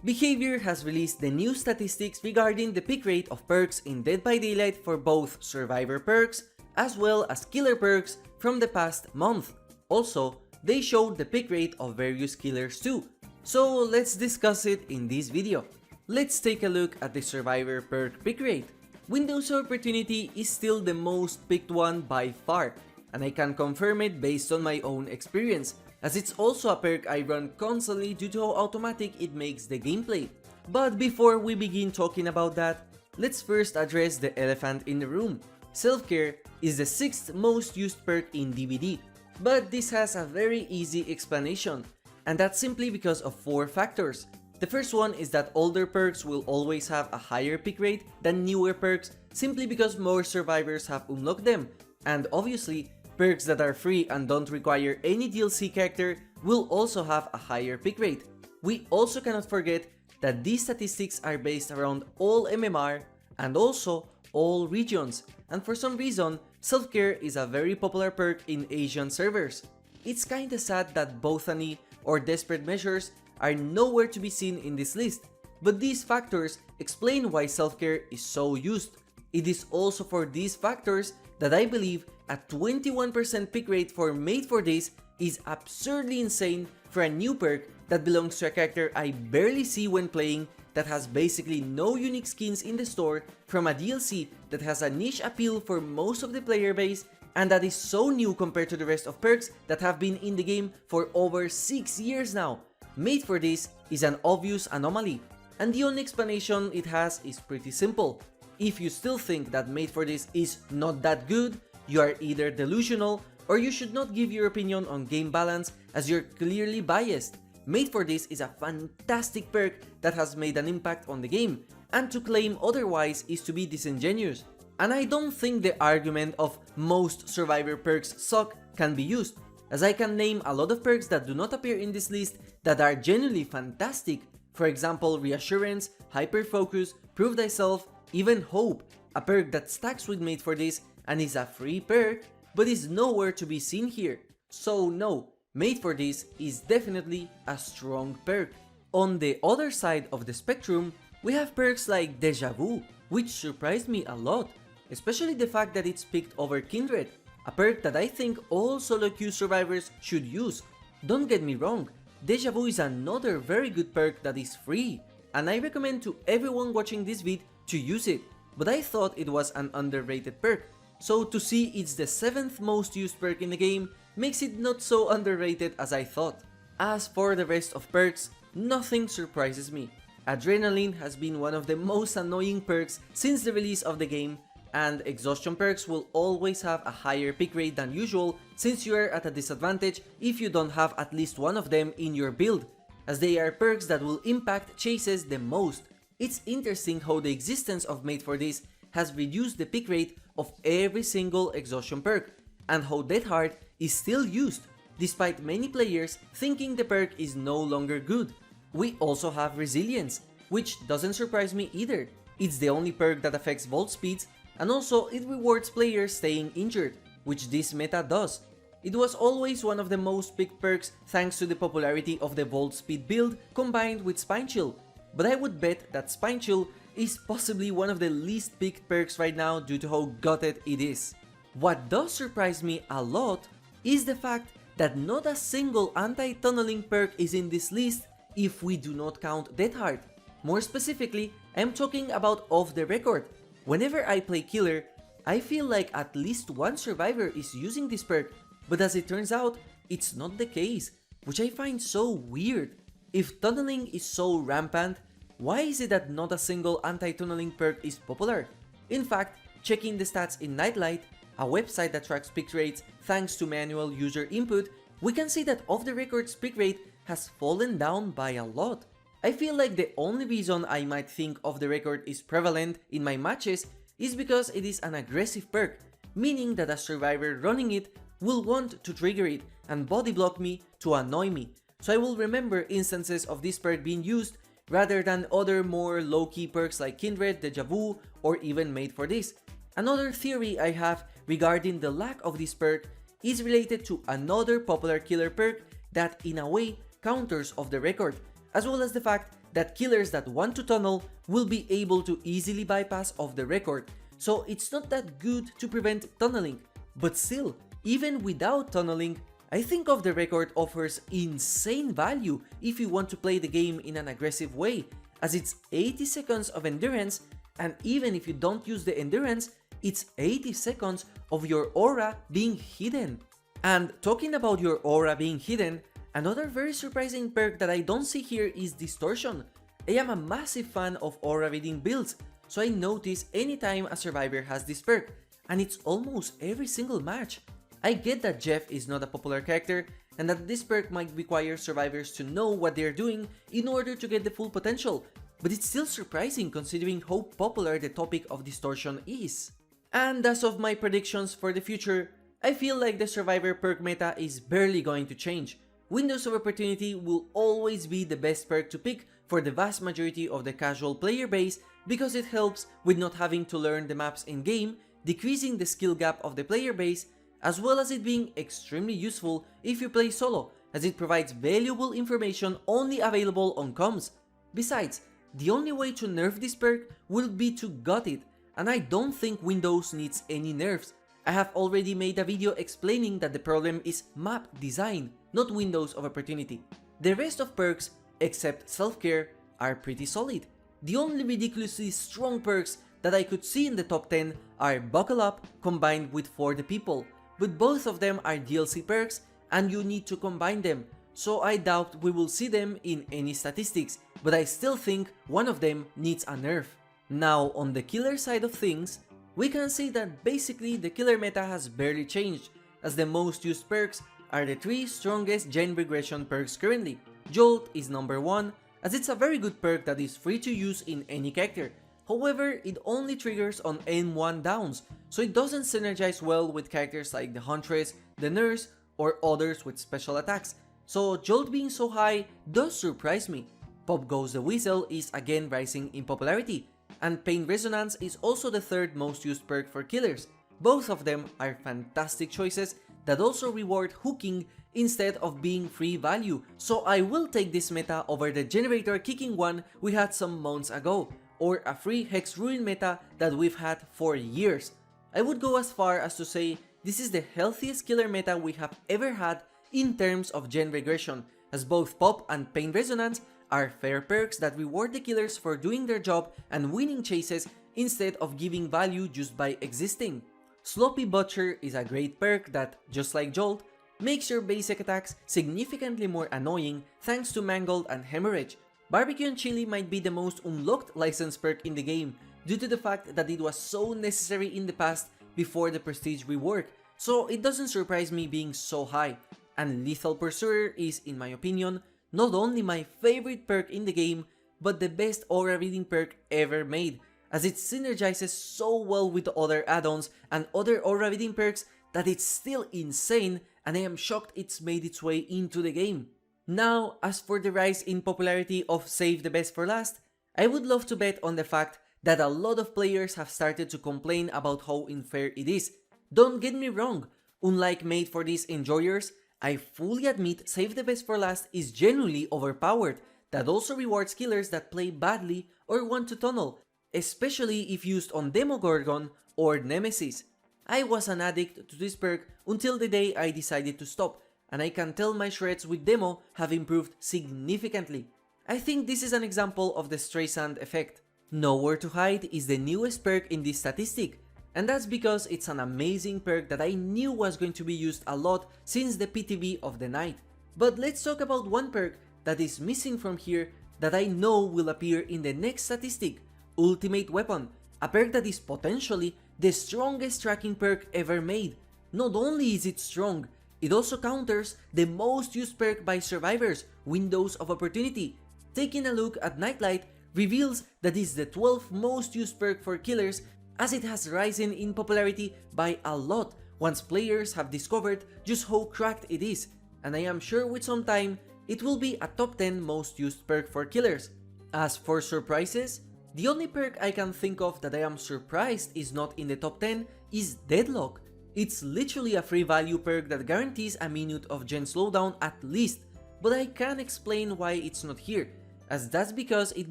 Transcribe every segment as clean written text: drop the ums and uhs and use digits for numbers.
BHVR has released the new statistics regarding the pick rate of perks in Dead by Daylight for both survivor perks as well as killer perks from the past month. Also, they showed the pick rate of various killers too. So let's discuss it in this video. Let's take a look at the survivor perk pick rate. Windows Opportunity is still the most picked one by far, and I can confirm it based on my own experience, as it's also a perk I run constantly due to how automatic it makes the gameplay. But before we begin talking about that, let's first address the elephant in the room. Self-care is the 6th most used perk in DBD, but this has a very easy explanation, and that's simply because of 4 factors. The first one is that older perks will always have a higher pick rate than newer perks simply because more survivors have unlocked them, and obviously, perks that are free and don't require any DLC character will also have a higher pick rate. We also cannot forget that these statistics are based around all MMR and also all regions, and for some reason, self-care is a very popular perk in Asian servers. It's kinda sad that Bothany or Desperate Measures are nowhere to be seen in this list, but these factors explain why self-care is so used. It is also for these factors that I believe a 21% pick rate for Made for This is absurdly insane for a new perk that belongs to a character I barely see when playing, that has basically no unique skins in the store, from a DLC that has a niche appeal for most of the player base, and that is so new compared to the rest of perks that have been in the game for over 6 years now. Made for This is an obvious anomaly, and the only explanation it has is pretty simple. If you still think that Made for This is not that good, you are either delusional or you should not give your opinion on game balance, as you're clearly biased. Made for This is a fantastic perk that has made an impact on the game, and to claim otherwise is to be disingenuous. And I don't think the argument of most survivor perks suck can be used, as I can name a lot of perks that do not appear in this list that are genuinely fantastic. For example, Reassurance, Hyper Focus, Prove Thyself, even Hope, a perk that stacks with Made for This and is a free perk, but is nowhere to be seen here. So no, Made for This is definitely a strong perk. On the other side of the spectrum, we have perks like Deja Vu, which surprised me a lot, especially the fact that it's picked over Kindred, a perk that I think all solo queue survivors should use. Don't get me wrong, Deja Vu is another very good perk that is free, and I recommend to everyone watching this vid to use it, but I thought it was an underrated perk. So to see it's the 7th most used perk in the game makes it not so underrated as I thought. As for the rest of perks, nothing surprises me. Adrenaline has been one of the most annoying perks since the release of the game, and exhaustion perks will always have a higher pick rate than usual, since you are at a disadvantage if you don't have at least one of them in your build, as they are perks that will impact chases the most. It's interesting how the existence of Made for This has reduced the pick rate of every single exhaustion perk, and how Dead Hard is still used, despite many players thinking the perk is no longer good. We also have Resilience, which doesn't surprise me either. It's the only perk that affects vault speeds, and also it rewards players staying injured, which this meta does. It was always one of the most picked perks thanks to the popularity of the vault speed build combined with Spine Chill, but I would bet that Spine Chill is possibly one of the least picked perks right now due to how gutted it is. What does surprise me a lot is the fact that not a single anti-tunneling perk is in this list if we do not count Dead Hard. More specifically, I'm talking about off the record. Whenever I play killer, I feel like at least one survivor is using this perk, but as it turns out, it's not the case, which I find so weird. If tunneling is so rampant, why is it that not a single anti-tunneling perk is popular? In fact, checking the stats in Nightlight, a website that tracks pick rates thanks to manual user input, we can see that off the record's pick rate has fallen down by a lot. I feel like the only reason I might think off the record is prevalent in my matches is because it is an aggressive perk, meaning that a survivor running it will want to trigger it and body block me to annoy me, so I will remember instances of this perk being used rather than other more low-key perks like Kindred, Deja Vu, or even Made for This. Another theory I have regarding the lack of this perk is related to another popular killer perk that in a way counters off the record, as well as the fact that killers that want to tunnel will be able to easily bypass off the record, so it's not that good to prevent tunneling. But still, even without tunneling, I think off the record offers insane value if you want to play the game in an aggressive way, as it's 80 seconds of endurance, and even if you don't use the endurance, it's 80 seconds of your aura being hidden. And talking about your aura being hidden, another very surprising perk that I don't see here is Distortion. I am a massive fan of aura reading builds, so I notice anytime a survivor has this perk, and it's almost every single match. I get that Jeff is not a popular character, and that this perk might require survivors to know what they're doing in order to get the full potential, but it's still surprising considering how popular the topic of Distortion is. And as of my predictions for the future, I feel like the survivor perk meta is barely going to change. Windows of Opportunity will always be the best perk to pick for the vast majority of the casual player base because it helps with not having to learn the maps in game, decreasing the skill gap of the player base, as well as it being extremely useful if you play solo, as it provides valuable information only available on comms. Besides, the only way to nerf this perk will be to gut it, and I don't think Windows needs any nerfs. I have already made a video explaining that the problem is map design, not windows of opportunity. The rest of perks, except self-care, are pretty solid. The only ridiculously strong perks that I could see in the top 10 are Buckle Up combined with For the People, but both of them are DLC perks and you need to combine them, so I doubt we will see them in any statistics, but I still think one of them needs a nerf. Now on the killer side of things, we can see that basically the killer meta has barely changed, as the most used perks are the 3 strongest gen regression perks currently. Jolt is number 1, as it's a very good perk that is free to use in any character. However, it only triggers on N1 downs, so it doesn't synergize well with characters like the Huntress, the Nurse, or others with special attacks, so Jolt being so high does surprise me. Pop Goes the Whistle is again rising in popularity, and Pain Resonance is also the 3rd most used perk for killers. Both of them are fantastic choices that also reward hooking instead of being free value, so I will take this meta over the generator kicking one we had some months ago, or a free Hex Ruin meta that we've had for years. I would go as far as to say this is the healthiest killer meta we have ever had in terms of gen regression, as both Pop and Pain Resonance are fair perks that reward the killers for doing their job and winning chases instead of giving value just by existing. Sloppy Butcher is a great perk that, just like Jolt, makes your basic attacks significantly more annoying thanks to Mangled and Hemorrhage. Barbecue and Chili might be the most unlocked license perk in the game due to the fact that it was so necessary in the past before the prestige rework, so it doesn't surprise me being so high. And Lethal Pursuer is, in my opinion, not only my favorite perk in the game, but the best aura reading perk ever made, as it synergizes so well with the other add-ons and other aura reading perks that it's still insane, and I am shocked it's made its way into the game. Now, as for the rise in popularity of Save the Best for Last, I would love to bet on the fact that a lot of players have started to complain about how unfair it is. Don't get me wrong, unlike Made for This enjoyers, I fully admit Save the Best for Last is genuinely overpowered, that also rewards killers that play badly or want to tunnel, especially if used on Demogorgon or Nemesis. I was an addict to this perk until the day I decided to stop, and I can tell my shreds with Demo have improved significantly. I think this is an example of the Streisand effect. Nowhere to Hide is the newest perk in this statistic, and that's because it's an amazing perk that I knew was going to be used a lot since the PTB of the night. But let's talk about one perk that is missing from here that I know will appear in the next statistic, Ultimate Weapon, a perk that is potentially the strongest tracking perk ever made. Not only is it strong, it also counters the most used perk by survivors, Windows of Opportunity. Taking a look at Nightlight reveals that it's the 12th most used perk for killers, as it has risen in popularity by a lot once players have discovered just how cracked it is, and I am sure with some time it will be a top 10 most used perk for killers. As for surprises, the only perk I can think of that I am surprised is not in the top 10 is Deadlock. It's literally a free value perk that guarantees a minute of gen slowdown at least, but I can't explain why it's not here, as that's because it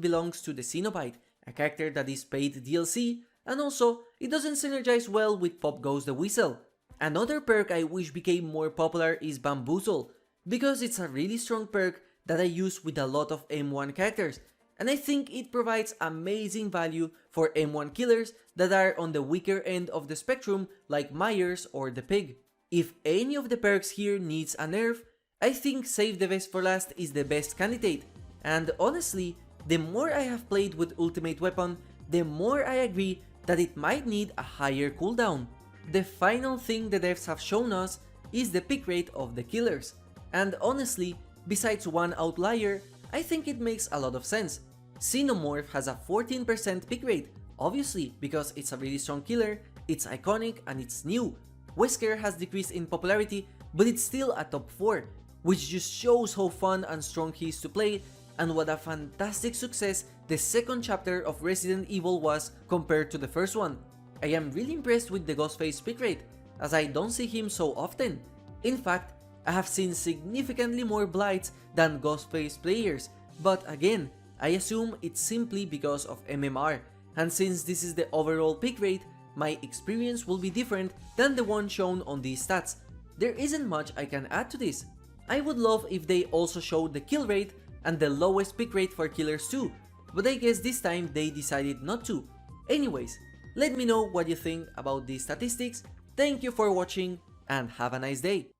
belongs to the Cenobite, a character that is paid DLC, and also it doesn't synergize well with Pop Goes the Whistle. Another perk I wish became more popular is Bamboozle, because it's a really strong perk that I use with a lot of M1 characters, and I think it provides amazing value for M1 killers that are on the weaker end of the spectrum like Myers or the Pig. If any of the perks here needs a nerf, I think Save the Best for Last is the best candidate, and honestly, the more I have played with Ultimate Weapon, the more I agree that it might need a higher cooldown. The final thing the devs have shown us is the pick rate of the killers, and honestly, besides one outlier, I think it makes a lot of sense. Xenomorph has a 14% pick rate, obviously because it's a really strong killer, it's iconic and it's new. Wesker has decreased in popularity, but it's still a top 4, which just shows how fun and strong he is to play, and what a fantastic success the second chapter of Resident Evil was compared to the first one. I am really impressed with the Ghostface pick rate, as I don't see him so often. In fact, I have seen significantly more Blights than Ghostface players, but again, I assume it's simply because of MMR, and since this is the overall pick rate, my experience will be different than the one shown on these stats. There isn't much I can add to this. I would love if they also showed the kill rate and the lowest pick rate for killers too, but I guess this time they decided not to. Anyways, let me know what you think about these statistics, thank you for watching and have a nice day.